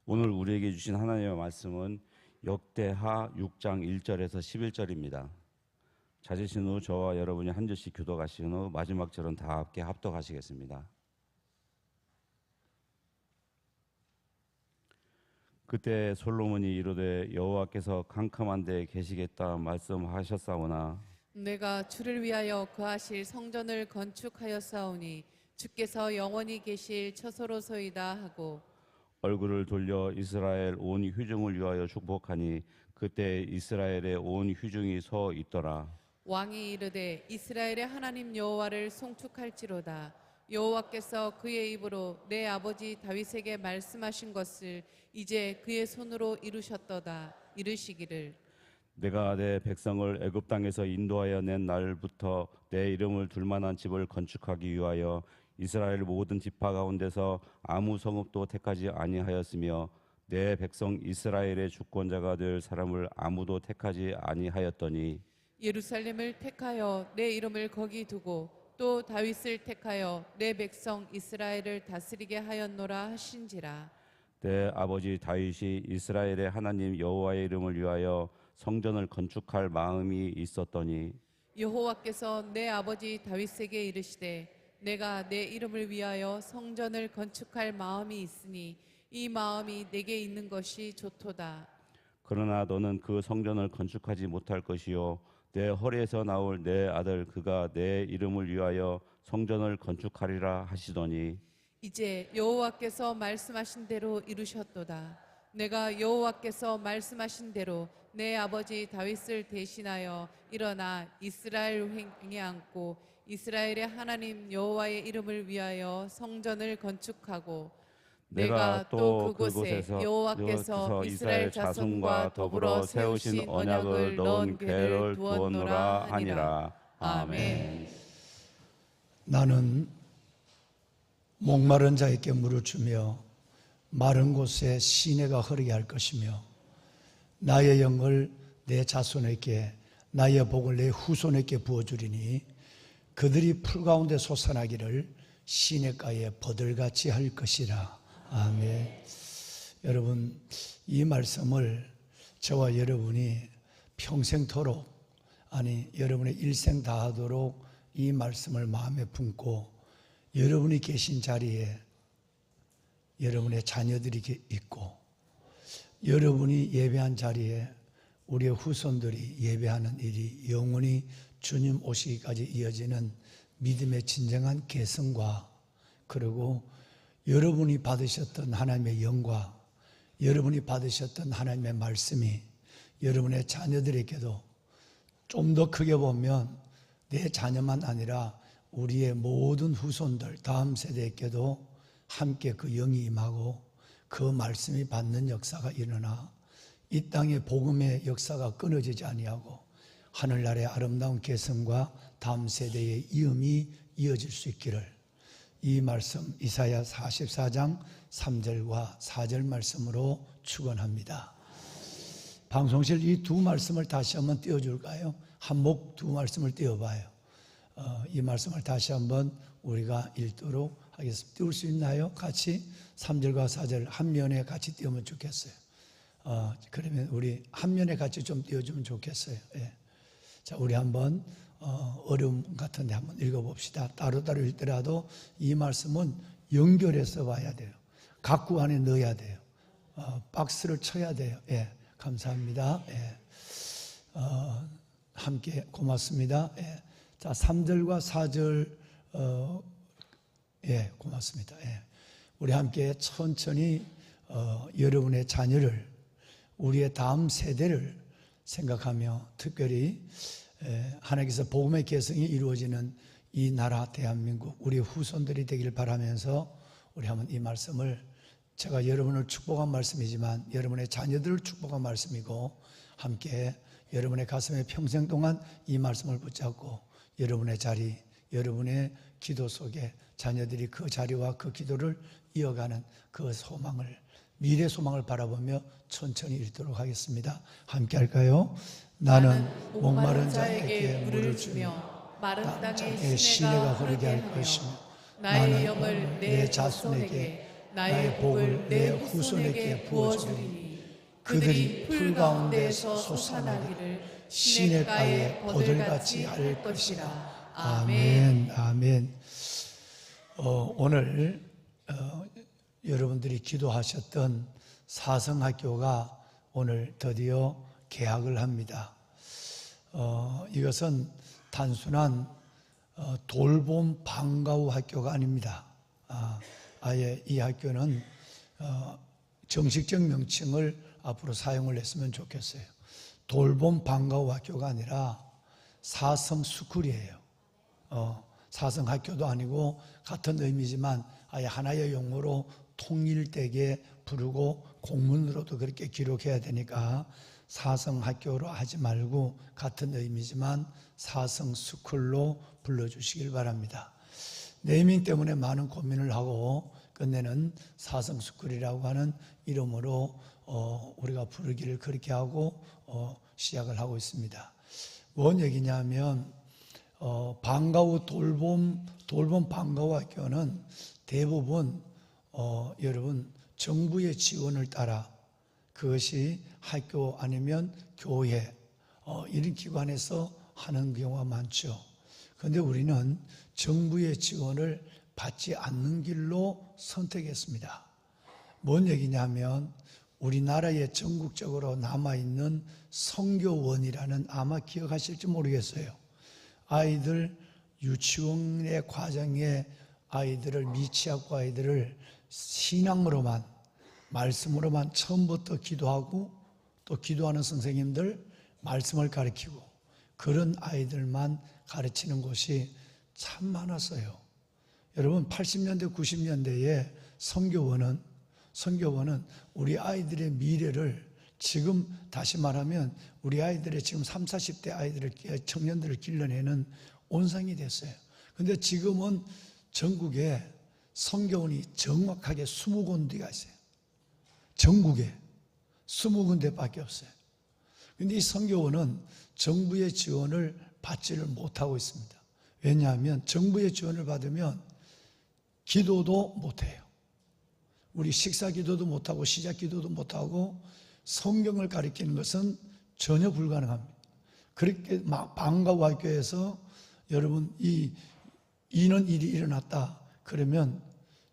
오늘 우리에게 주신 하나님의 말씀은 역대하 6장 1절에서 11절입니다. 찾으신 후 저와 여러분이 한 절씩 교독하신 후 마지막 절은 다 함께 합독하시겠습니다. 그때 솔로몬이 이르되 여호와께서 캄캄한 데에 계시겠다 말씀하셨사오나 내가 주를 위하여 거하실 성전을 건축하였사오니 주께서 영원히 계실 처소로소이다 하고 얼굴을 돌려 이스라엘 온 회중을 위하여 축복하니 그때 이스라엘의 온 회중이 서 있더라. 왕이 이르되 이스라엘의 하나님 여호와를 송축할지로다. 여호와께서 그의 입으로 내 아버지 다윗에게 말씀하신 것을 이제 그의 손으로 이루셨도다. 이르시기를 내가 내 백성을 애굽 땅에서 인도하여 낸 날부터 내 이름을 둘 만한 집을 건축하기 위하여 이스라엘 모든 지파 가운데서 아무 성읍도 택하지 아니하였으며 내 백성 이스라엘의 주권자가 될 사람을 아무도 택하지 아니하였더니 예루살렘을 택하여 내 이름을 거기 두고 또 다윗을 택하여 내 백성 이스라엘을 다스리게 하였노라 하신지라. 내 아버지 다윗이 이스라엘의 하나님 여호와의 이름을 위하여 성전을 건축할 마음이 있었더니 여호와께서 내 아버지 다윗에게 이르시되 내가 내 이름을 위하여 성전을 건축할 마음이 있으니 이 마음이 내게 있는 것이 좋도다. 그러나 너는 그 성전을 건축하지 못할 것이요 내 허리에서 나올 내 아들 그가 내 이름을 위하여 성전을 건축하리라 하시더니 이제 여호와께서 말씀하신 대로 이루셨도다. 내가 여호와께서 말씀하신 대로 내 아버지 다윗을 대신하여 일어나 이스라엘 횡에 앉고 이스라엘의 하나님 여호와의 이름을 위하여 성전을 건축하고 내가 또 그곳에 여호와께서 이스라엘 자손과 더불어 세우신 언약을 넣은 궤를 두었노라 하니라. 아멘. 나는 목마른 자에게 물을 주며 마른 곳에 시내가 흐르게 할 것이며 나의 영을 내 자손에게 나의 복을 내 후손에게 부어주리니 그들이 풀 가운데 솟아나기를 시냇가에 버들같이 할 것이라. 아멘. 여러분, 이 말씀을 저와 여러분이 평생토록 여러분의 일생 다하도록 이 말씀을 마음에 품고 여러분이 계신 자리에 여러분의 자녀들이 있고 여러분이 예배한 자리에 우리의 후손들이 예배하는 일이 영원히 주님 오시기까지 이어지는 믿음의 진정한 개성과 그리고 여러분이 받으셨던 하나님의 영과 여러분이 받으셨던 하나님의 말씀이 여러분의 자녀들에게도 좀 더 크게 보면 내 자녀만 아니라 우리의 모든 후손들 다음 세대에게도 함께 그 영이 임하고 그 말씀이 받는 역사가 일어나 이 땅의 복음의 역사가 끊어지지 아니하고 하늘나라의 아름다운 개성과 다음 세대의 이음이 이어질 수 있기를 이 말씀 이사야 44장 3절과 4절 말씀으로 축원합니다. 방송실 이 두 말씀을 다시 한번 띄워줄까요? 한목 두 말씀을 띄워봐요. 이 말씀을 다시 한번 우리가 읽도록 하겠습니다. 띄울 수 있나요? 같이 3절과 4절 한 면에 같이 띄우면 좋겠어요. 그러면 우리 한 면에 같이 좀 띄워주면 좋겠어요. 예. 자, 우리 한번 어려움 같은데 한번 읽어봅시다. 따로따로 읽더라도 이 말씀은 연결해서 봐야 돼요. 각구 안에 넣어야 돼요. 박스를 쳐야 돼요. 예, 감사합니다. 예. 함께 고맙습니다. 예. 자, 3절과 4절 예, 고맙습니다. 예. 우리 함께 천천히 여러분의 자녀를 우리의 다음 세대를 생각하며 특별히 하나님께서 복음의 개성이 이루어지는 이 나라 대한민국 우리 후손들이 되기를 바라면서 우리 한번 이 말씀을 제가 여러분을 축복한 말씀이지만 여러분의 자녀들을 축복한 말씀이고 함께 여러분의 가슴에 평생 동안 이 말씀을 붙잡고 여러분의 자리, 여러분의 기도 속에 자녀들이 그 자리와 그 기도를 이어가는 그 소망을 미래 소망을 바라보며 천천히 읽도록 하겠습니다. 함께 할까요? 나는 목마른 자에게 물을 주며 마른 땅에 시내가 흐르게 할 것이며 나의 영을 내 자손에게 나의 복을 내 후손에게 부어주리니 그들이 풀 가운데서 솟아나기를 시냇가에 버들같이 할 것이라. 아멘. 아멘. 오늘 여러분들이 기도하셨던 사성학교가 오늘 드디어 개학을 합니다. 이것은 단순한 돌봄 방과 후 학교가 아닙니다. 아예 이 학교는 정식적 명칭을 앞으로 사용을 했으면 좋겠어요. 돌봄 방과 후 학교가 아니라 사성스쿨이에요. 사성학교도 아니고 같은 의미지만 아예 하나의 용어로 통일되게 부르고 공문으로도 그렇게 기록해야 되니까 사성학교로 하지 말고 같은 의미지만 사성스쿨로 불러주시길 바랍니다. 네이밍 때문에 많은 고민을 하고 끝내는 사성스쿨이라고 하는 이름으로 우리가 부르기를 그렇게 하고 시작을 하고 있습니다. 뭔 얘기냐면 방과 후 돌봄 방과 후 학교는 대부분 여러분 정부의 지원을 따라 그것이 학교 아니면 교회 이런 기관에서 하는 경우가 많죠. 그런데 우리는 정부의 지원을 받지 않는 길로 선택했습니다. 뭔 얘기냐면 우리나라에 전국적으로 남아있는 성교원이라는 아마 기억하실지 모르겠어요. 아이들 유치원의 과정에 아이들을 미취학과 아이들을 신앙으로만 말씀으로만 처음부터 기도하고 또 기도하는 선생님들 말씀을 가르치고 그런 아이들만 가르치는 곳이 참 많았어요. 여러분 80년대 90년대에 성교원은 우리 아이들의 미래를 지금 다시 말하면 우리 아이들의 지금 30, 40대 아이들을 청년들을 길러내는 온상이 됐어요. 그런데 지금은 전국에 성교원이 정확하게 20군데가 있어요. 전국에 20군데밖에 없어요. 그런데 이 성교원은 정부의 지원을 받지를 못하고 있습니다. 왜냐하면 정부의 지원을 받으면 기도도 못해요. 우리 식사 기도도 못하고 시작 기도도 못하고 성경을 가르치는 것은 전혀 불가능합니다. 그렇게 방과 후 학교에서 여러분 이런 일이 일어났다 그러면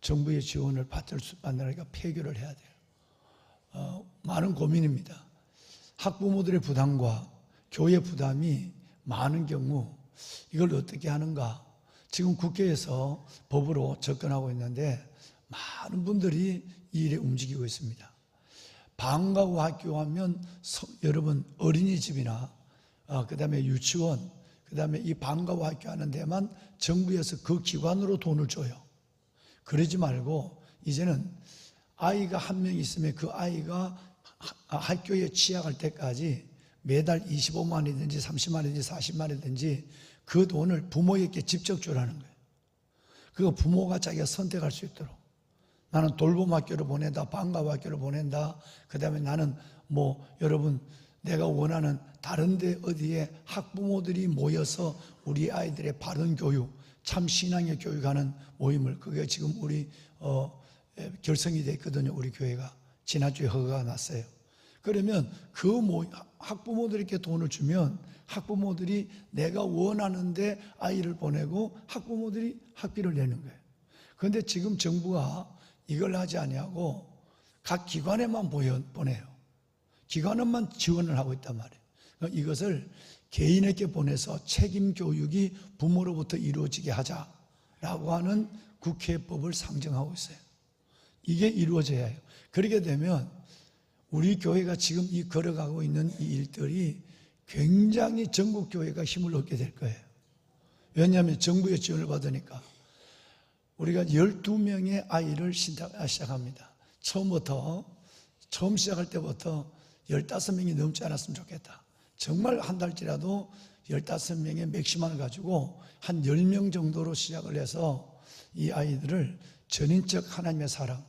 정부의 지원을 받으니까 폐교를 해야 돼요. 많은 고민입니다. 학부모들의 부담과 교회 부담이 많은 경우 이걸 어떻게 하는가? 지금 국회에서 법으로 접근하고 있는데 많은 분들이 이 일에 움직이고 있습니다. 방과 후 학교 하면 여러분 어린이집이나 그 다음에 유치원 그 다음에 이 방과 후 학교 하는 데만 정부에서 그 기관으로 돈을 줘요. 그러지 말고 이제는 아이가 한 명 있으면 그 아이가 학교에 취약할 때까지 매달 25만 원이든지 30만 원이든지 40만 원이든지 그 돈을 부모에게 직접 주라는 거예요. 그거 부모가 자기가 선택할 수 있도록. 나는 돌봄 학교를 보낸다, 방과 후 학교를 보낸다. 그 다음에 나는 여러분 내가 원하는 다른 데 어디에 학부모들이 모여서 우리 아이들의 바른 교육, 참 신앙의 교육하는 모임을 그게 지금 우리 결성이 됐거든요. 우리 교회가 지난주에 허가가 났어요. 그러면 그 학부모들에게 돈을 주면 학부모들이 내가 원하는데 아이를 보내고 학부모들이 학비를 내는 거예요. 그런데 지금 정부가 이걸 하지 아니하고 각 기관에만 보내요. 기관에만 지원을 하고 있단 말이에요. 그러니까 이것을 개인에게 보내서 책임 교육이 부모로부터 이루어지게 하자라고 하는 국회법을 상정하고 있어요. 이게 이루어져야 해요. 그렇게 되면 우리 교회가 지금 걸어가고 있는 이 일들이 굉장히 전국 교회가 힘을 얻게 될 거예요. 왜냐하면 정부의 지원을 받으니까 우리가 12명의 아이를 시작합니다. 처음 시작할 때부터 15명이 넘지 않았으면 좋겠다. 정말 한 달치라도 15명의 맥시멈을 가지고 한 10명 정도로 시작을 해서 이 아이들을 전인적 하나님의 사랑,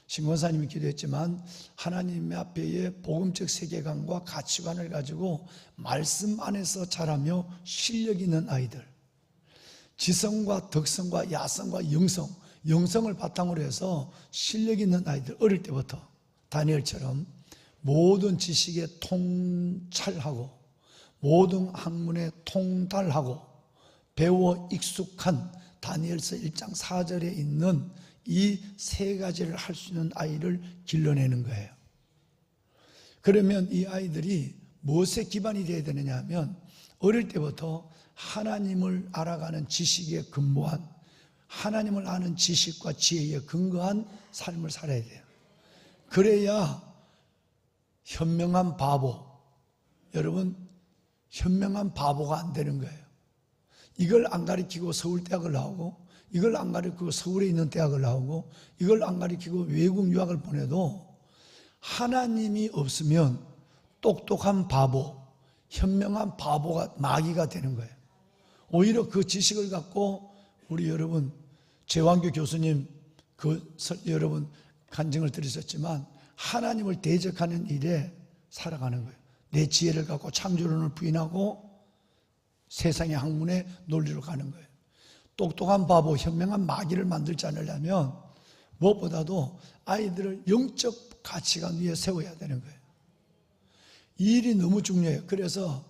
신권사님이 기도했지만 하나님 앞에의 복음적 세계관과 가치관을 가지고 말씀 안에서 자라며 실력 있는 아이들, 지성과 덕성과 야성과 영성 영성을 바탕으로 해서 실력 있는 아이들, 어릴 때부터 다니엘처럼 모든 지식에 통찰하고 모든 학문에 통달하고 배워 익숙한 다니엘서 1장 4절에 있는 이 세 가지를 할 수 있는 아이를 길러내는 거예요. 그러면 이 아이들이 무엇에 기반이 되어야 되느냐 하면 어릴 때부터 하나님을 알아가는 지식에 근무한, 하나님을 아는 지식과 지혜에 근거한 삶을 살아야 돼요. 그래야 현명한 바보, 여러분 현명한 바보가 안 되는 거예요. 이걸 안 가르치고 서울대학을 나오고, 이걸 안 가르치고 서울에 있는 대학을 나오고, 이걸 안 가르치고 외국 유학을 보내도 하나님이 없으면 똑똑한 바보, 현명한 바보가 마귀가 되는 거예요. 오히려 그 지식을 갖고 우리 여러분 재완교 교수님 여러분 간증을 들으셨지만 하나님을 대적하는 일에 살아가는 거예요. 내 지혜를 갖고 창조론을 부인하고 세상의 학문의 논리로 가는 거예요. 똑똑한 바보, 현명한 마귀를 만들지 않으려면 무엇보다도 아이들을 영적 가치관 위에 세워야 되는 거예요. 이 일이 너무 중요해요. 그래서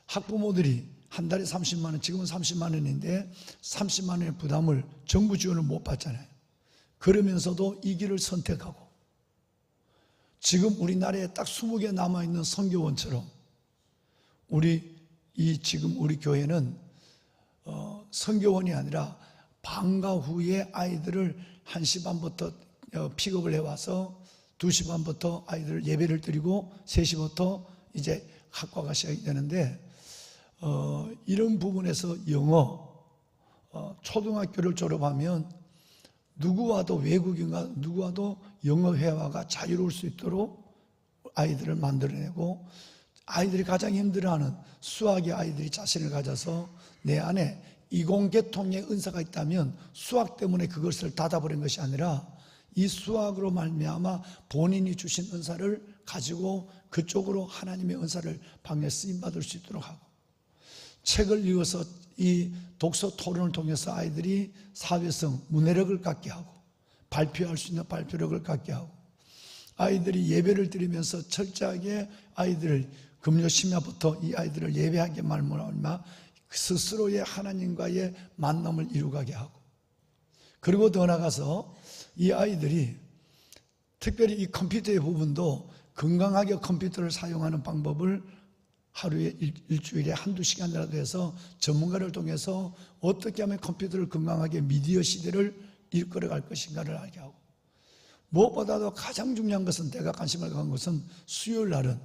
학부모들이 한 달에 30만 원, 지금은 30만 원인데 30만 원의 부담을 정부 지원을 못 받잖아요. 그러면서도 이 길을 선택하고 지금 우리나라에 딱 20개 남아있는 선교원처럼 지금 우리 교회는 선교원이 아니라 방과 후에 아이들을 1시 반부터 픽업을 해와서 2시 반부터 아이들 예배를 드리고 3시부터 이제 학과가 시작이 되는데 이런 부분에서 영어 초등학교를 졸업하면 누구와도 외국인과 누구와도 영어 회화가 자유로울 수 있도록 아이들을 만들어내고 아이들이 가장 힘들어하는 수학의 아이들이 자신을 가져서 내 안에 이공계통의 은사가 있다면 수학 때문에 그것을 닫아버린 것이 아니라 이 수학으로 말미암아 본인이 주신 은사를 가지고 그쪽으로 하나님의 은사를 방에 쓰임받을 수 있도록 하고 책을 읽어서 이 독서 토론을 통해서 아이들이 사회성, 문해력을 갖게 하고 발표할 수 있는 발표력을 갖게 하고 아이들이 예배를 드리면서 철저하게 아이들을 금요 심야부터 이 아이들을 예배하게 말미암아 스스로의 하나님과의 만남을 이루게 하고 그리고 더 나아가서 이 아이들이 특별히 이 컴퓨터의 부분도 건강하게 컴퓨터를 사용하는 방법을 하루에 일주일에 한두 시간이라도 해서 전문가를 통해서 어떻게 하면 컴퓨터를 건강하게 미디어 시대를 이끌어갈 것인가를 알게 하고 무엇보다도 가장 중요한 것은 내가 관심을 갖는 것은 수요일 날은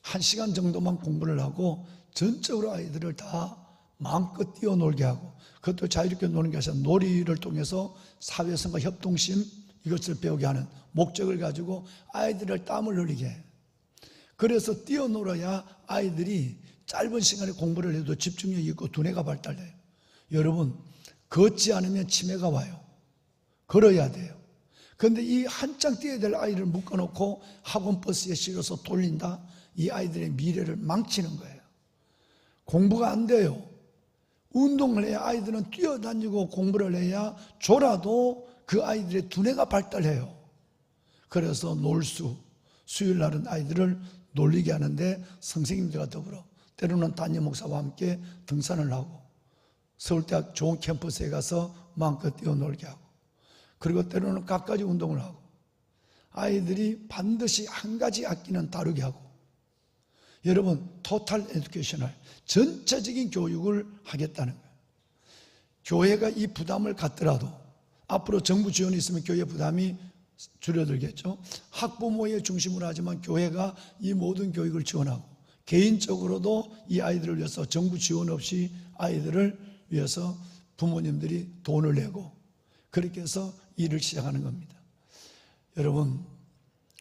1시간 정도만 공부를 하고 전적으로 아이들을 다 마음껏 뛰어놀게 하고 그것도 자유롭게 노는 게 아니라 놀이를 통해서 사회성과 협동심 이것을 배우게 하는 목적을 가지고 아이들을 땀을 흘리게 해요. 그래서 뛰어놀아야 아이들이 짧은 시간에 공부를 해도 집중력이 있고 두뇌가 발달돼요. 여러분 걷지 않으면 치매가 와요. 걸어야 돼요. 그런데 이 한창 뛰어야 될 아이를 묶어놓고 학원 버스에 실어서 돌린다? 이 아이들의 미래를 망치는 거예요. 공부가 안 돼요. 운동을 해야 아이들은 뛰어다니고 공부를 해야 졸아도 그 아이들의 두뇌가 발달해요. 그래서 수요일 날은 아이들을 놀리게 하는데 선생님들과 더불어 때로는 담임 목사와 함께 등산을 하고 서울대학 좋은 캠퍼스에 가서 마음껏 뛰어놀게 하고 그리고 때로는 갖가지 운동을 하고 아이들이 반드시 한 가지 악기는 다루게 하고 여러분 토탈 에듀케이셔널 전체적인 교육을 하겠다는 거예요. 교회가 이 부담을 갖더라도 앞으로 정부 지원이 있으면 교회 부담이 줄어들겠죠. 학부모의 중심으로 하지만 교회가 이 모든 교육을 지원하고 개인적으로도 이 아이들을 위해서 정부 지원 없이 아이들을 위해서 부모님들이 돈을 내고 그렇게 해서 일을 시작하는 겁니다. 여러분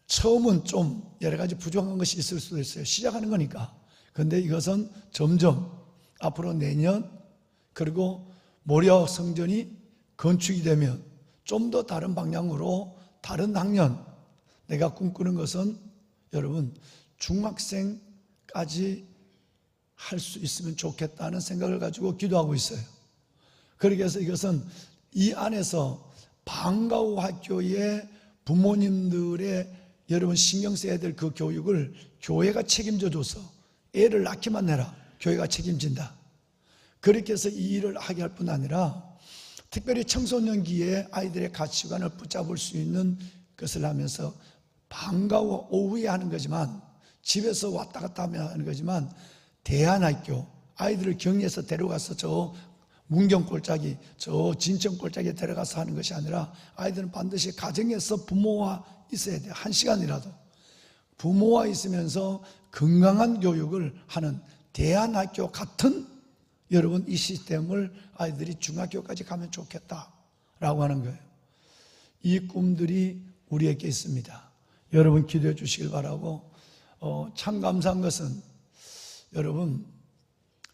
처음은 좀 여러 가지 부족한 것이 있을 수도 있어요. 시작하는 거니까. 그런데 이것은 점점 앞으로 내년 그리고 모려 성전이 건축이 되면 좀 더 다른 방향으로 다른 학년 내가 꿈꾸는 것은 여러분 중학생까지 할 수 있으면 좋겠다는 생각을 가지고 기도하고 있어요. 그렇게 해서 이것은 이 안에서 방과후 학교의 부모님들의 여러분 신경 써야 될 그 교육을 교회가 책임져 줘서 애를 낳기만 해라. 교회가 책임진다. 그렇게 해서 이 일을 하게 할 뿐 아니라 특별히 청소년기에 아이들의 가치관을 붙잡을 수 있는 것을 하면서 방과후 오후에 하는 거지만 집에서 왔다 갔다 하는 거지만 대안학교 아이들을 격리해서 데려가서 저 문경골짜기 저 진천골짜기에 데려가서 하는 것이 아니라 아이들은 반드시 가정에서 부모와 있어야 돼요. 1시간이라도 부모와 있으면서 건강한 교육을 하는 대안학교 같은 여러분 이 시스템을 아이들이 중학교까지 가면 좋겠다라고 하는 거예요. 이 꿈들이 우리에게 있습니다. 여러분 기도해 주시길 바라고 참 감사한 것은 여러분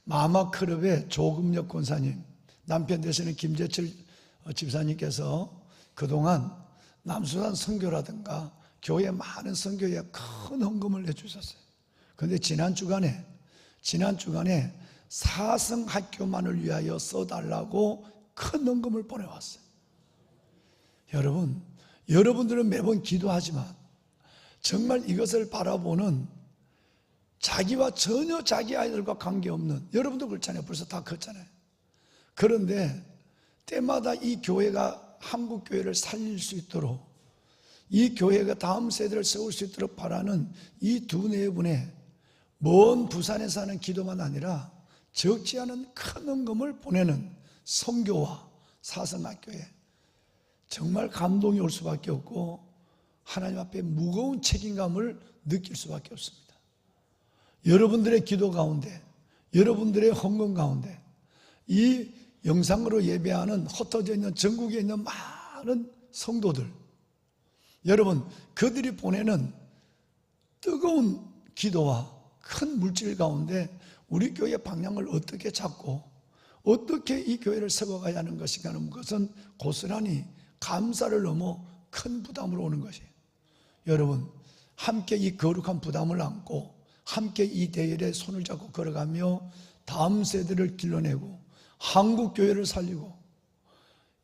마마클럽의 조금혁 권사님 남편 되시는 김재철 집사님께서 그동안 남수단 선교라든가 교회 많은 선교에 큰 헌금을 내주셨어요. 그런데 지난 주간에 사성학교만을 위하여 써달라고 큰 헌금을 보내왔어요. 여러분들은 매번 기도하지만 정말 이것을 바라보는 자기와 전혀 자기 아이들과 관계없는 여러분도 그렇잖아요. 벌써 다 컸잖아요. 그런데 때마다 이 교회가 한국 교회를 살릴 수 있도록 이 교회가 다음 세대를 세울 수 있도록 바라는 이 두 네 분의 먼 부산에 사는 기도만 아니라 적지 않은 큰 헌금을 보내는 선교와 사성학교에 정말 감동이 올 수밖에 없고 하나님 앞에 무거운 책임감을 느낄 수밖에 없습니다. 여러분들의 기도 가운데 여러분들의 헌금 가운데 이 영상으로 예배하는 흩어져 있는 전국에 있는 많은 성도들 여러분 그들이 보내는 뜨거운 기도와 큰 물질 가운데 우리 교회의 방향을 어떻게 잡고 어떻게 이 교회를 세워가야 하는 것인가 하는 것은 고스란히 감사를 넘어 큰 부담으로 오는 것이에요. 여러분 함께 이 거룩한 부담을 안고 함께 이 대열에 손을 잡고 걸어가며 다음 세대를 길러내고 한국 교회를 살리고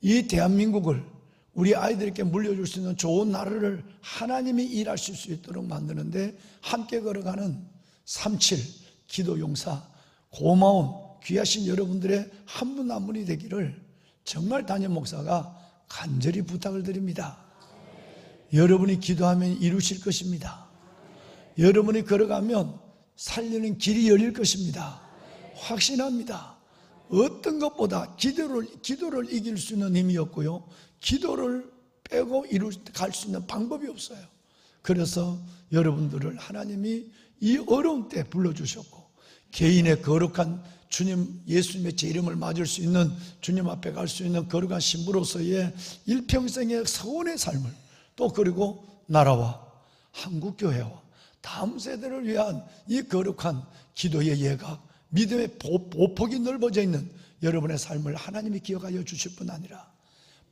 이 대한민국을 우리 아이들에게 물려줄 수 있는 좋은 나라를 하나님이 일하실 수 있도록 만드는데 함께 걸어가는 37 기도 용사 고마운 귀하신 여러분들의 한 분 한 분이 되기를 정말 담임 목사가 간절히 부탁을 드립니다. 여러분이 기도하면 이루실 것입니다. 여러분이 걸어가면 살리는 길이 열릴 것입니다. 확신합니다. 어떤 것보다 기도를 이길 수 있는 힘이 없고요. 기도를 빼고 갈 수 있는 방법이 없어요. 그래서 여러분들을 하나님이 이 어려운 때 불러주셨고 개인의 거룩한 주님 예수님의 제 이름을 맞을 수 있는 주님 앞에 갈 수 있는 거룩한 신부로서의 일평생의 서원의 삶을 또 그리고 나라와 한국교회와 다음 세대를 위한 이 거룩한 기도의 예각 믿음의 보폭이 넓어져 있는 여러분의 삶을 하나님이 기억하여 주실 뿐 아니라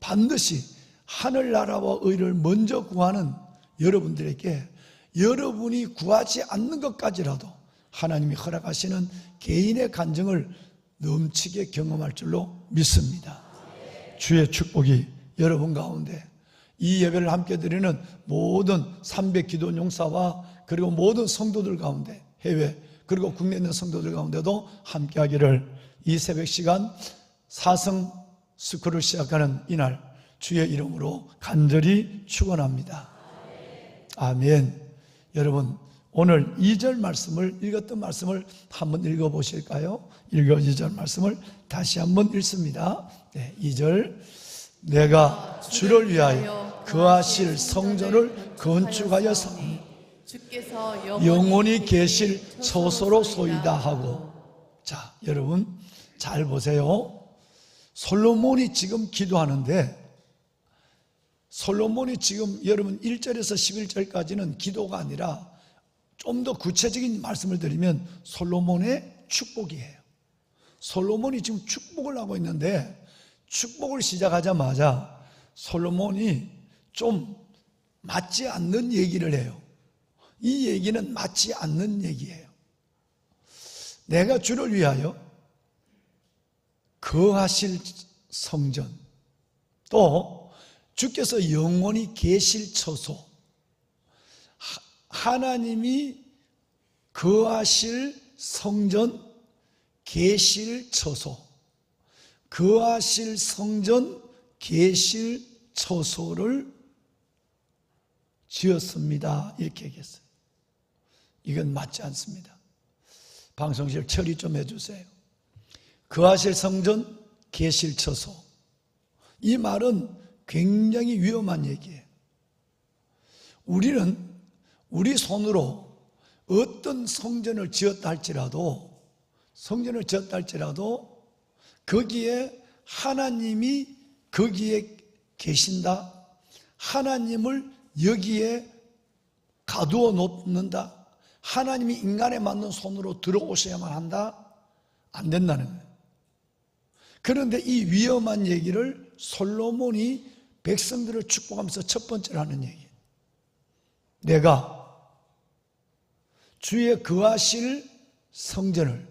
반드시 하늘나라와 의를 먼저 구하는 여러분들에게 여러분이 구하지 않는 것까지라도 하나님이 허락하시는 개인의 간증을 넘치게 경험할 줄로 믿습니다. 주의 축복이 여러분 가운데 이 예배를 함께 드리는 모든 300기도 용사와 그리고 모든 성도들 가운데 해외 그리고 국내에 있는 성도들 가운데도 함께 하기를 이 새벽 시간 사성 스쿨을 시작하는 이날 주의 이름으로 간절히 축원합니다. 아멘. 여러분 오늘 2절 말씀을 읽었던 말씀을 한번 읽어보실까요? 2절 말씀을 다시 한번 읽습니다. 네, 2절 내가 주를 위하여 거하실 성전을 건축하여서 주께서 영원히 계실 처소로 소이다 하고. 자, 여러분 잘 보세요. 솔로몬이 지금 기도하는데 솔로몬이 지금 여러분 1절에서 11절까지는 기도가 아니라 좀 더 구체적인 말씀을 드리면 솔로몬의 축복이에요. 솔로몬이 지금 축복을 하고 있는데 축복을 시작하자마자 솔로몬이 좀 맞지 않는 얘기를 해요. 이 얘기는 맞지 않는 얘기예요. 내가 주를 위하여 거하실 성전 또 주께서 영원히 계실 처소, 하나님이 거하실 성전, 계실 처소, 거하실 성전, 계실 처소를 지었습니다. 이렇게 얘기했어요. 이건 맞지 않습니다. 방송실 처리 좀 해주세요. 거하실 성전, 계실 처소. 이 말은 굉장히 위험한 얘기예요. 우리는 우리 손으로 어떤 성전을 지었다 할지라도 거기에 하나님이 거기에 계신다, 하나님을 여기에 가두어 놓는다, 하나님이 인간에 맞는 손으로 들어오셔야만 한다, 안 된다는 거예요. 그런데 이 위험한 얘기를 솔로몬이 백성들을 축복하면서 첫 번째로 하는 얘기예요. 내가 주의 거하실 성전을,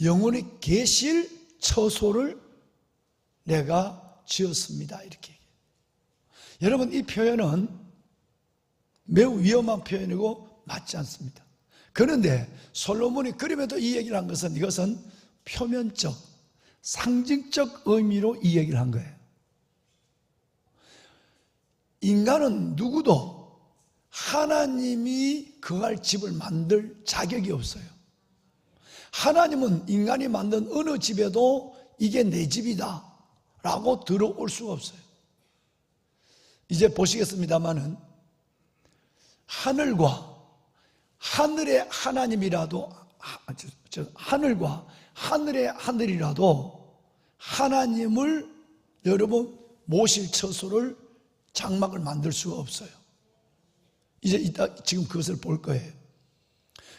영원히 계실 처소를 내가 지었습니다. 이렇게 얘기해요. 여러분, 이 표현은 매우 위험한 표현이고 맞지 않습니다. 그런데 솔로몬이 그림에도 이 얘기를 한 것은, 이것은 표면적, 상징적 의미로 이 얘기를 한 거예요. 인간은 누구도 하나님이 거할 집을 만들 자격이 없어요. 하나님은 인간이 만든 어느 집에도 이게 내 집이다 라고 들어올 수가 없어요. 이제 보시겠습니다마는 하늘과 하늘의 하나님이라도, 하늘과 하늘의 하늘이라도 하나님을 여러분 모실 처소를, 장막을 만들 수가 없어요. 이제 이따 지금 그것을 볼 거예요.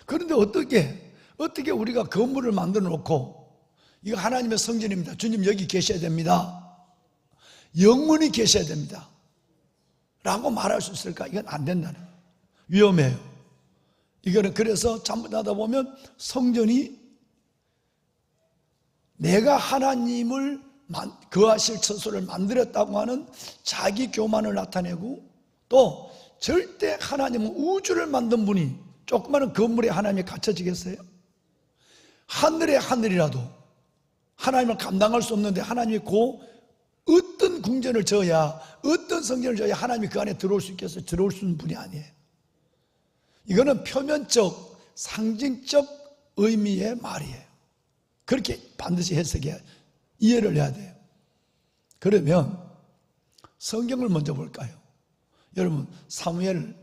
그런데 어떻게 우리가 건물을 만들어 놓고 이거 하나님의 성전입니다, 주님 여기 계셔야 됩니다, 영원히 계셔야 됩니다 라고 말할 수 있을까? 이건 안 된다는 거예요. 위험해요. 이거는 그래서 잘못하다 보면 성전이 내가 하나님을 거하실 처소를 만들었다고 하는 자기 교만을 나타내고, 또 절대 하나님은 우주를 만든 분이 조그마한 건물에 하나님이 갇혀지겠어요? 하늘의 하늘이라도 하나님을 감당할 수 없는데 하나님이 어떤 궁전을 지어야, 어떤 성전을 지어야 하나님이 그 안에 들어올 수 있겠어요? 들어올 수 있는 분이 아니에요. 이거는 표면적, 상징적 의미의 말이에요. 그렇게 반드시 해석해야, 이해를 해야 돼요. 그러면 성경을 먼저 볼까요? 여러분, 사무엘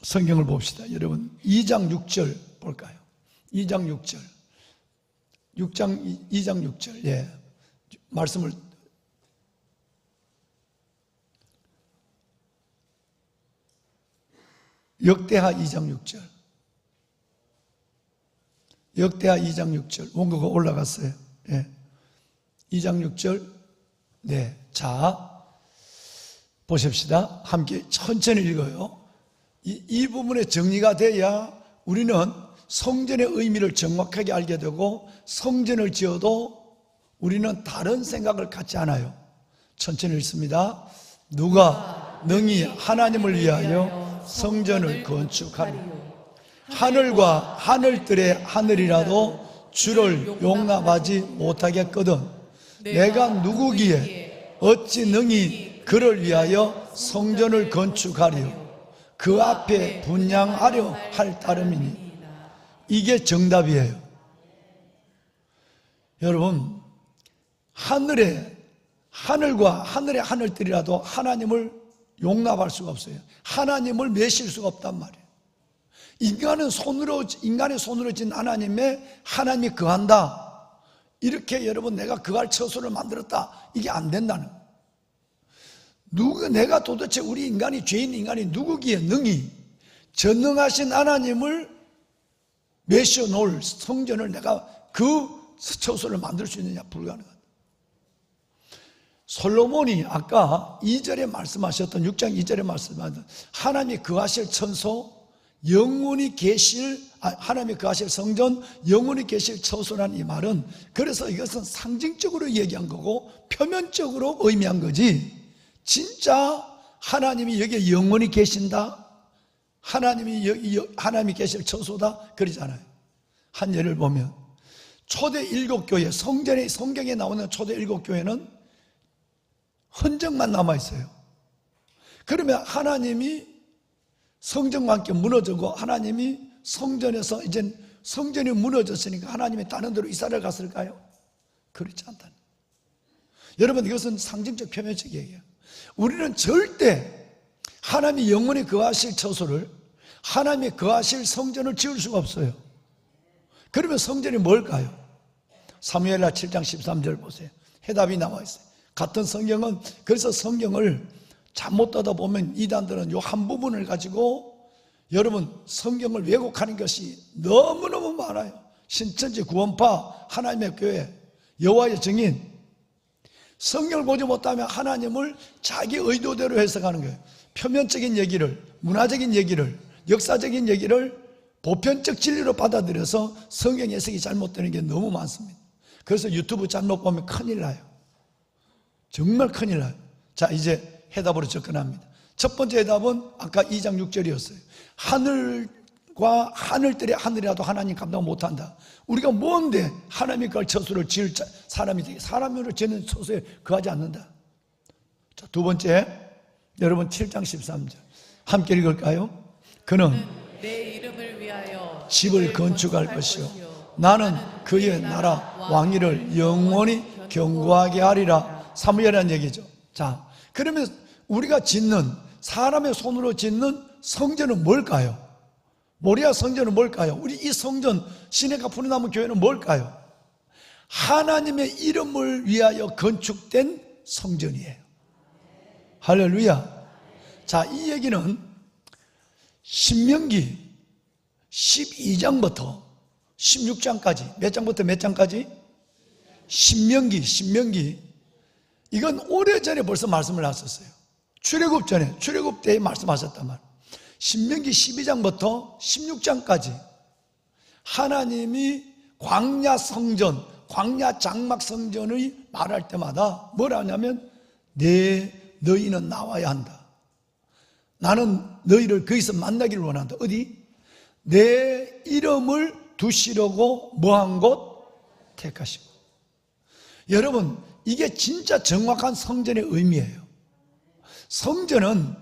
성경을 봅시다. 여러분 2장 6절 볼까요? 2장 6절. 2장 6절. 예. 말씀을 역대하 2장 6절. 역대하 2장 6절. 원고가 올라갔어요. 예. 2장 6절. 네. 자, 보십시다. 함께 천천히 읽어요. 이 부분에 정리가 돼야 우리는 성전의 의미를 정확하게 알게 되고, 성전을 지어도 우리는 다른 생각을 갖지 않아요. 천천히 읽습니다. 누가 능히 하나님을 위하여 성전을 건축하리요. 하늘과 하늘들의 하늘이라도 주를 용납하지 못하겠거든 내가 누구기에 어찌 능히 그를 위하여 성전을 건축하리요. 그 앞에 분향하려 할 따름이니. 이게 정답이에요. 여러분, 하늘과 하늘의 하늘들이라도 하나님을 용납할 수가 없어요. 하나님을 매실 수가 없단 말이에요. 인간의 손으로 진 하나님이 거한다, 이렇게 여러분 내가 거할 처소를 만들었다, 이게 안 된다는 거예요. 내가 도대체 우리 인간이, 죄인 인간이 누구기에 능히 전능하신 하나님을 매셔 놓을 성전을 내가 그 처소를 만들 수 있느냐? 불가능하다. 솔로몬이 아까 2절에 말씀하셨던, 6장 2절에 말씀하셨던 하나님이 거하실 처소, 영원히 계실, 하나님이 거하실 성전, 영원히 계실 처소라는 이 말은, 그래서 이것은 상징적으로 얘기한 거고 표면적으로 의미한 거지, 진짜 하나님이 여기에 영원히 계신다? 하나님이 계실 처소다? 그러잖아요. 한 예를 보면 초대 7교회, 성경에 나오는 초대 7교회는 흔적만 남아있어요. 그러면 하나님이 성전과 함께 무너지고 하나님이 성전에서 이제 성전이 무너졌으니까 하나님이 다른 데로 이사를 갔을까요? 그렇지 않다는. 여러분, 이것은 상징적 표면적 얘기예요. 우리는 절대 하나님이 영원히 거하실 처소를, 하나님이 거하실 성전을 지을 수가 없어요. 그러면 성전이 뭘까요? 사무엘하 7장 13절 보세요. 해답이 나와 있어요. 같은 성경은, 그래서 성경을 잘못 떠다 보면 이단들은 요 한 부분을 가지고 여러분 성경을 왜곡하는 것이 너무너무 많아요. 신천지 구원파 하나님의 교회 여호와의 증인, 성경을 보지 못하면 하나님을 자기 의도대로 해석하는 거예요. 표면적인 얘기를, 문화적인 얘기를, 역사적인 얘기를 보편적 진리로 받아들여서 성경 해석이 잘못되는 게 너무 많습니다. 그래서 유튜브 잘못 보면 큰일 나요. 정말 큰일 나요. 자, 이제 해답으로 접근합니다. 첫 번째 해답은 아까 2장 6절이었어요. 하늘과 하늘들의 하늘이라도 하나님 감당 못한다. 우리가 뭔데 하나님이 그 처소를 지을 사람이 되게, 사람으로 짓는 처소에 거하지 않는다. 자, 두 번째, 여러분 7장 13절 함께 읽을까요? 그는 내 이름을 위하여 집을 건축할 것이요 나는 그의 나라 왕위를 영원히 견고하게 하리라. 사무엘이라는 얘기죠. 자, 그러면 우리가 짓는, 사람의 손으로 짓는 성전은 뭘까요? 모리아 성전은 뭘까요? 우리 이 성전 시내가 푸른나무 교회는 뭘까요? 하나님의 이름을 위하여 건축된 성전이에요. 할렐루야. 자, 이 얘기는 신명기 12장부터 16장까지, 몇 장부터 몇 장까지? 신명기 이건 오래전에 벌써 말씀을 하셨어요. 출애굽 전에, 출애굽 때에 말씀하셨단 말이에요. 신명기 12장부터 16장까지 하나님이 광야 성전, 광야 장막 성전의 말할 때마다 뭐라 하냐면 너희는 나와야 한다. 나는 너희를 거기서 만나기를 원한다. 어디? 내 이름을 두시려고 뭐한 곳? 택하시고. 여러분, 이게 진짜 정확한 성전의 의미예요. 성전은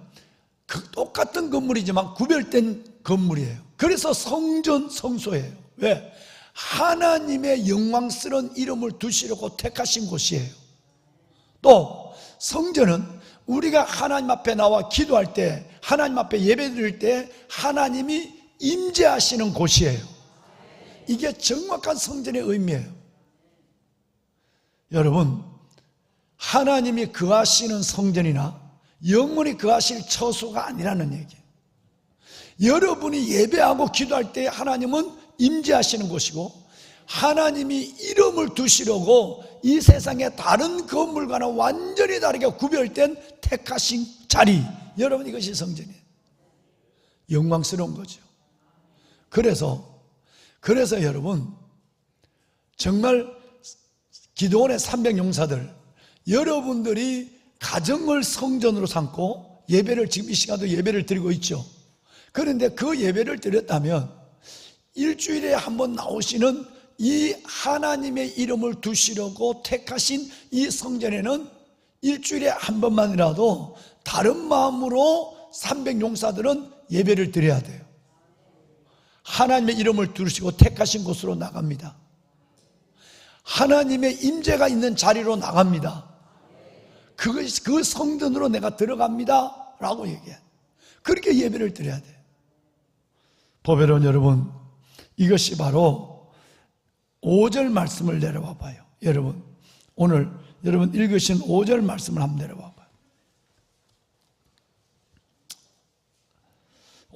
똑같은 건물이지만 구별된 건물이에요. 그래서 성전, 성소예요. 왜? 하나님의 영광스러운 이름을 두시려고 택하신 곳이에요. 또 성전은 우리가 하나님 앞에 나와 기도할 때, 하나님 앞에 예배드릴 때 하나님이 임재하시는 곳이에요. 이게 정확한 성전의 의미예요. 여러분, 하나님이 거하시는 성전이나 영원히 거하실 처소가 아니라는 얘기예요. 여러분이 예배하고 기도할 때 하나님은 임재하시는 곳이고, 하나님이 이름을 두시려고 이 세상의 다른 건물과는 완전히 다르게 구별된 택하신 자리, 여러분, 이것이 성전이에요. 영광스러운 거죠. 그래서 여러분, 정말 기도원의 300용사들, 여러분들이 가정을 성전으로 삼고 예배를, 지금 이 시간도 예배를 드리고 있죠. 그런데 그 예배를 드렸다면 일주일에 한 번 나오시는 이 하나님의 이름을 두시려고 택하신 이 성전에는 일주일에 한 번만이라도 다른 마음으로 300용사들은 예배를 드려야 돼요. 하나님의 이름을 두시고 택하신 곳으로 나갑니다. 하나님의 임재가 있는 자리로 나갑니다. 그 성전으로 내가 들어갑니다 라고 얘기해. 그렇게 예배를 드려야 돼요. 보배로운 여러분, 이것이 바로 5절 말씀을 내려와 봐요. 여러분, 오늘 여러분 읽으신 5절 말씀을 한번 내려와 봐요.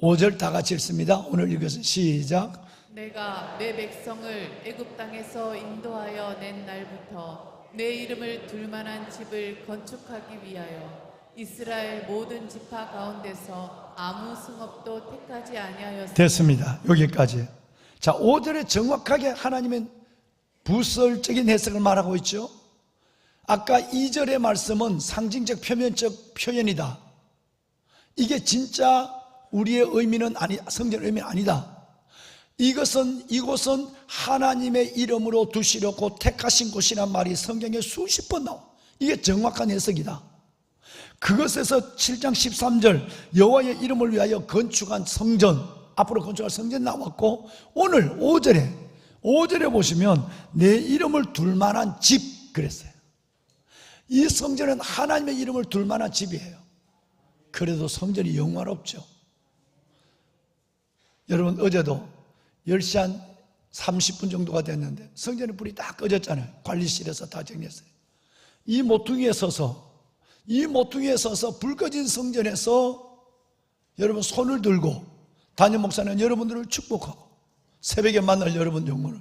5절 다 같이 읽습니다. 오늘 읽으신 시작. 내가 내 백성을 애굽 땅에서 인도하여 낸 날부터 내 이름을 둘 만한 집을 건축하기 위하여 이스라엘 모든 지파 가운데서 아무 성읍도 택하지 아니하였으니. 됐습니다. 여기까지. 자, 5절에 정확하게 하나님은 부설적인 해석을 말하고 있죠. 아까 2절의 말씀은 상징적 표면적 표현이다. 이게 진짜 우리의 의미는 성전의 의미는 아니다. 이곳은 하나님의 이름으로 두시려고 택하신 곳이란 말이 성경에 수십 번 나와. 이게 정확한 해석이다. 그것에서 7장 13절 여호와의 이름을 위하여 건축한 성전, 앞으로 건축할 성전 나왔고, 오늘 5절에 보시면 내 이름을 둘 만한 집 그랬어요. 이 성전은 하나님의 이름을 둘 만한 집이에요. 그래도 성전이 영화롭죠. 여러분, 어제도 10시 한 30분 정도가 됐는데 성전에 불이 다 꺼졌잖아요. 관리실에서 다 정리했어요. 이 모퉁이에 서서 불 꺼진 성전에서 여러분 손을 들고 담임 목사는 여러분들을 축복하고 새벽에 만날 여러분 영혼을,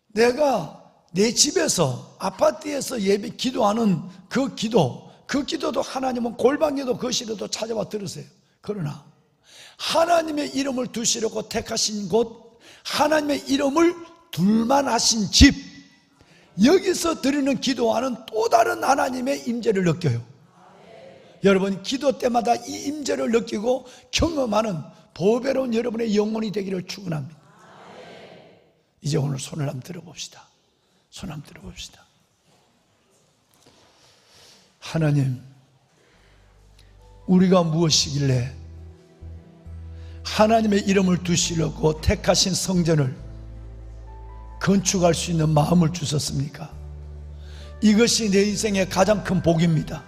내가 내 집에서 아파트에서 예배 기도하는 그 기도도 하나님은 골방에도 거실에도 찾아와 들으세요. 그러나 하나님의 이름을 두시려고 택하신 곳, 하나님의 이름을 둘만 하신 집, 여기서 드리는 기도와는 또 다른 하나님의 임재를 느껴요. 여러분, 기도 때마다 이 임재를 느끼고 경험하는 보배로운 여러분의 영혼이 되기를 축원합니다. 이제 오늘 손을 한번 들어봅시다. 손 한번 들어봅시다. 하나님, 우리가 무엇이길래 하나님의 이름을 두시려고 택하신 성전을 건축할 수 있는 마음을 주셨습니까? 이것이 내 인생의 가장 큰 복입니다.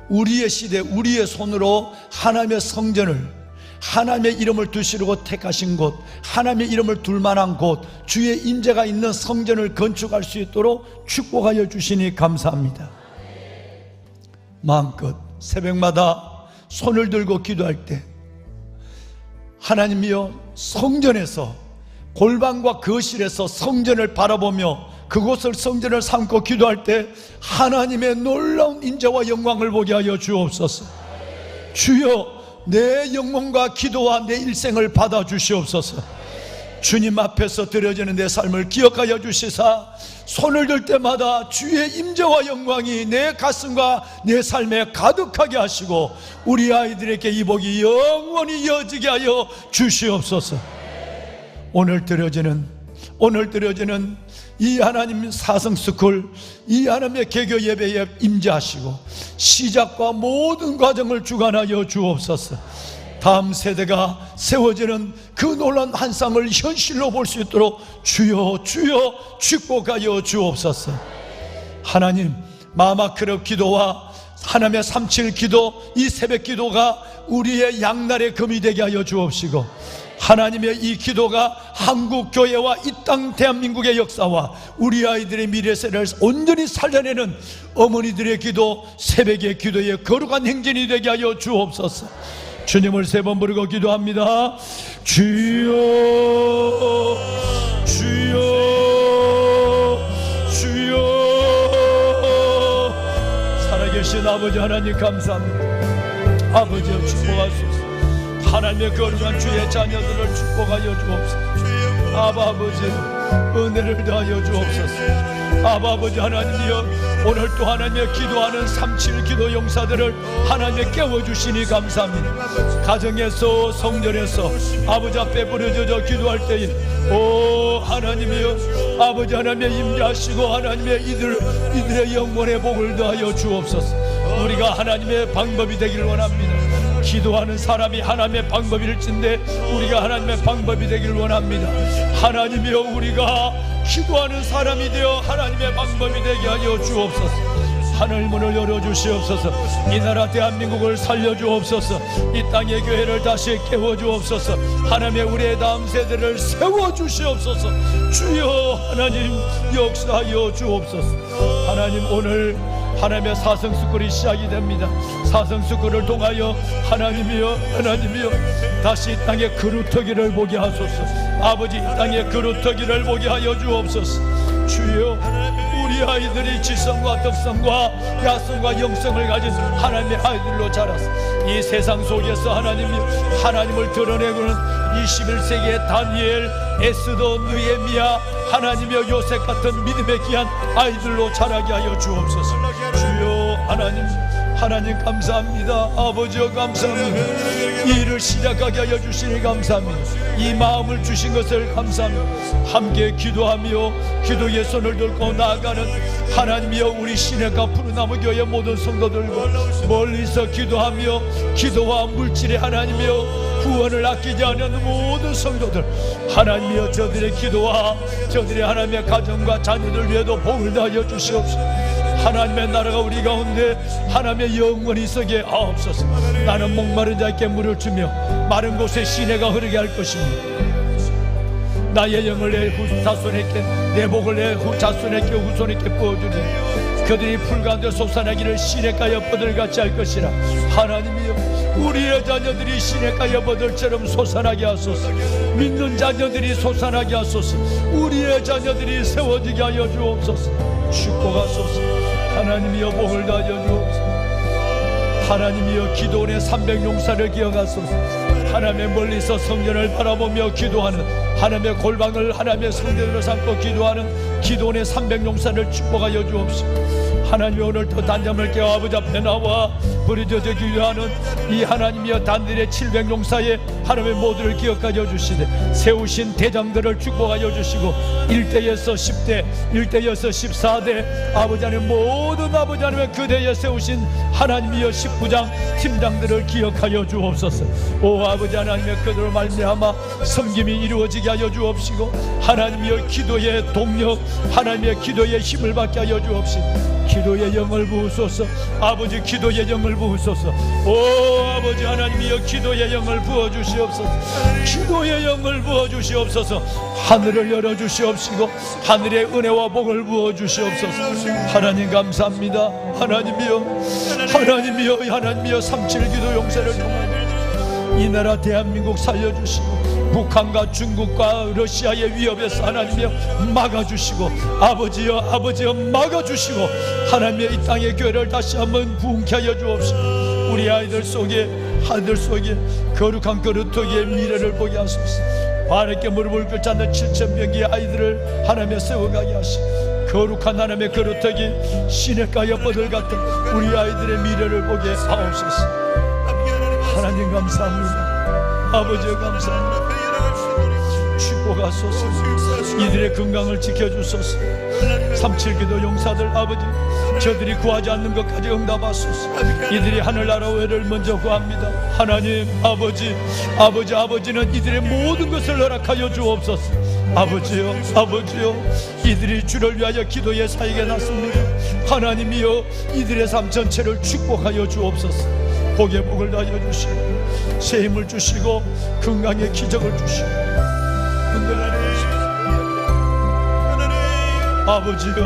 우리의 시대, 우리의 손으로 하나님의 성전을, 하나님의 이름을 두시려고 택하신 곳, 하나님의 이름을 둘 만한 곳, 주의 임재가 있는 성전을 건축할 수 있도록 축복하여 주시니 감사합니다. 마음껏 새벽마다 손을 들고 기도할 때, 하나님이여, 성전에서, 골방과 거실에서 성전을 바라보며 그곳을 성전을 삼고 기도할 때 하나님의 놀라운 인자와 영광을 보게 하여 주옵소서. 주여, 내 영혼과 기도와 내 일생을 받아 주시옵소서. 주님 앞에서 드려지는 내 삶을 기억하여 주시사 손을 들 때마다 주의 임재와 영광이 내 가슴과 내 삶에 가득하게 하시고 우리 아이들에게 이 복이 영원히 이어지게 하여 주시옵소서. 오늘 드려지는 이 하나님 사성스쿨, 이 하나님의 개교 예배에 임재하시고 시작과 모든 과정을 주관하여 주옵소서. 다음 세대가 세워지는 그 놀라운 환상을 현실로 볼 수 있도록 주여 축복하여 주옵소서. 하나님, 마마크럽 기도와 하나님의 3.7 기도, 이 새벽 기도가 우리의 양날의 금이 되게 하여 주옵시고, 하나님의 이 기도가 한국 교회와 이 땅 대한민국의 역사와 우리 아이들의 미래세를 온전히 살려내는 어머니들의 기도, 새벽의 기도의 거룩한 행진이 되게 하여 주옵소서. 주님을 3번 부르고 기도합니다. 주여, 주여, 주여. 살아계신 아버지 하나님 감사합니다. 아버지여, 축복하소서. 하나님의 거룩한 주의 자녀들을 축복하여 주옵소서. 아버지, 은혜를 더하여 주옵소서. 아버지 하나님이여, 오늘 또 하나님의 기도하는 3.7 기도 용사들을 하나님의 깨워주시니 감사합니다. 가정에서, 성전에서 아버지 앞에 부르짖어 기도할 때에 오 하나님이여, 아버지 하나님의 임재하시고 하나님의 이들의 영혼의 복을 더하여 주옵소서. 우리가 하나님의 방법이 되기를 원합니다. 기도하는 사람이 하나님의 방법일진데 우리가 하나님의 방법이 되기를 원합니다. 하나님이여, 우리가 기도하는 사람이 되어 하나님의 방법이 되게 하여 주옵소서. 하늘 문을 열어주시옵소서. 이 나라 대한민국을 살려주옵소서. 이 땅의 교회를 다시 깨워주옵소서. 하나님의 우리의 다음 세대를 세워주시옵소서. 주여 하나님 역사하여 주옵소서. 하나님, 오늘 하나님의 사성스쿨이 시작이 됩니다. 사성스쿨을 통하여 하나님이여 다시 이 땅의 그루터기를 보게 하소서. 아버지, 이 땅의 그루터기를 보게 하여 주옵소서. 주여, 우리 우리 아이들이 지성과 덕성과 야성과 영성을 가진 하나님의 아이들로 자라서 이 세상 속에서 하나님을 드러내고는 21세기의 다니엘, 에스더, 느헤미야, 하나님이여 요셉 같은 믿음의 귀한 아이들로 자라게 하여 주옵소서. 주여 하나님 감사합니다. 아버지여 감사합니다. 이 일을 시작하게 하여 주시니 감사합니다. 이 마음을 주신 것을 감사합니다. 함께 기도하며 기도의 손을 들고 나아가는 하나님이여 우리 시내가 푸른나무 교회 모든 성도들과 멀리서 기도하며 기도와 물질의 하나님이여 구원을 아끼지 않는 모든 성도들 하나님이여 저들의 기도와 저들의 하나님의 가정과 자녀들 위에도 복을 다하여 주시옵소서. 하나님의 나라가 우리 가운데 하나님의 영원히 서게 하옵소서. 나는 목마른 자에게 물을 주며 마른 곳에 시내가 흐르게 할 것입니다. 나의 영을 내 자손에게 내 복을 내 자손에게 후손에게 부어주니 그들이 풀 가운데 솟아나기를 시냇가 엿버들같이 할 것이라. 하나님이여 우리의 자녀들이 시냇가 엿버들처럼 솟아나게 하소서. 믿는 자녀들이 솟아나게 하소서. 우리의 자녀들이 세워지게 하여 주옵소서. 축복하소서. 하나님이여 복을 다하여 주옵소서. 하나님이여 기도원의 300용사를 기억하소서. 하나님의 멀리서 성전을 바라보며 기도하는 하나님의 골방을 하나님의 성전으로 삼고 기도하는 기도원의 300용사를 축복하여 주옵소서. 하나님이 오늘도 단잠을 깨워 아버지 앞에 나와 부르짖어 기도하는 이 하나님이여 단들의 700용사의 하나님의 모두를 기억하여 주시되 세우신 대장들을 축복하여 주시고 1대에서 10대 1대에서 14대 아버지 하나님 모든 아버지 하나님의 그대에 세우신 하나님이여 19장 팀장들을 기억하여 주옵소서. 오 아버지 하나님의 그들로 말미암아 섬김이 이루어지게 하여 주옵시고 하나님이여 기도의 동력 하나님의 기도의 힘을 받게 하여 주옵시고 기도의 영을 부으소서. 아버지 기도의 영을 부으소서. 오 아버지 하나님이여 기도의 영을 부어주시옵소서. 기도의 영을 부어주시옵소서. 하늘을 열어주시옵시고 하늘의 은혜와 복을 부어주시옵소서. 하나님 감사합니다. 하나님이여 37기도 용사를 통하여 이 나라 대한민국 살려주시고 북한과 중국과 러시아의 위협에서 하나님이여 막아주시고 아버지여 막아주시고 하나님의 이 땅의 교회를 다시 한번 부흥케 하여 주옵시고 우리 아이들 속에 거룩한 그릇터기의 미래를 보게 하소서. 바르게 무릎을 꿇지 않는 7,000명의 아이들을 하나님의 세워가게 하시고 거룩한 하나님의 그릇터기 시냇가 엿버들 같은 우리 아이들의 미래를 보게 하옵소서. 하나님 감사합니다. 아버지여 감사합니다. 축복하소서. 이들의 건강을 지켜주소서. 37기도 용사들 아버지 저들이 구하지 않는 것까지 응답하소서. 이들이 하늘나라 외를 먼저 구합니다. 하나님 아버지는 이들의 모든 것을 허락하여 주옵소서. 아버지요 이들이 주를 위하여 기도의 사역에 나섭니다. 하나님이여 이들의 삶 전체를 축복하여 주옵소서. 복의 복을 다하여 주시고 새 힘을 주시고 건강의 기적을 주시고 아버지여